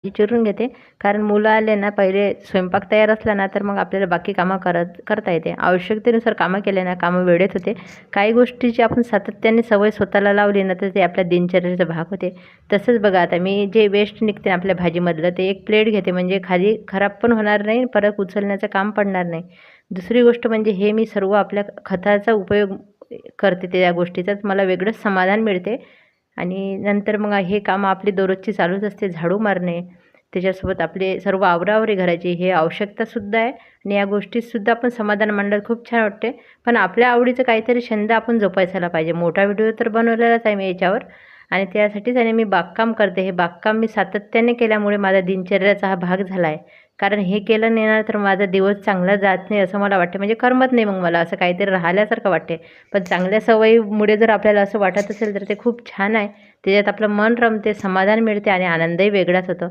चिरून घेते. कारण मुलं आले ना, पहिले स्वयंपाक तयार असला ना, तर मग आपल्याला बाकी कामं करता येते. आवश्यकतेनुसार कामं केले ना, कामं वेळेत होते. काही गोष्टीची आपण सातत्याने सवय स्वतःला लावली ना, तर ते आपल्या दिनचर्येचा भाग होते. तसंच बघा आता मी जे वेस्ट निघते आपल्या भाजीमधलं, ते एक प्लेट घेते, म्हणजे खाली खराब पण होणार नाही, परत उचलण्याचं काम पडणार नाही. दुसरी गोष्ट म्हणजे हे मी सर्व आपल्या खताचा उपयोग करते, त्या गोष्टीचाच मला वेगळंच समाधान मिळते. आणि नंतर मग हे कामं आपली दररोजची चालूच असते. झाडू मारणे, त्याच्यासोबत आपले सर्व आवराआवरी घराची हे आवश्यकतासुद्धा आहे आणि या गोष्टीतसुद्धा आपण समाधान मानलं खूप छान वाटते. पण आपल्या आवडीचं काहीतरी छंद आपण जोपासायला पाहिजे. मोठा व्हिडिओ तर बनवलेलाच आहे मी याच्यावर आणि त्यासाठीच आहे मी बागकाम करते. हे बागकाम मी सातत्याने केल्यामुळे माझा दिनचर्याचा हा भाग झाला आहे. कारण हे केलं नाही ना, तर माझा दिवस चांगला जात नाही असं मला वाटते. म्हणजे करमत नाही मग मला, असं काहीतरी राहिल्यासारखं वाटते. पण चांगल्या सवयीमुळे जर आपल्याला असं वाटत असेल तर ते खूप छान आहे. त्याच्यात आपलं मन रमते, समाधान मिळते आणि आनंदही वेगळाच होतो.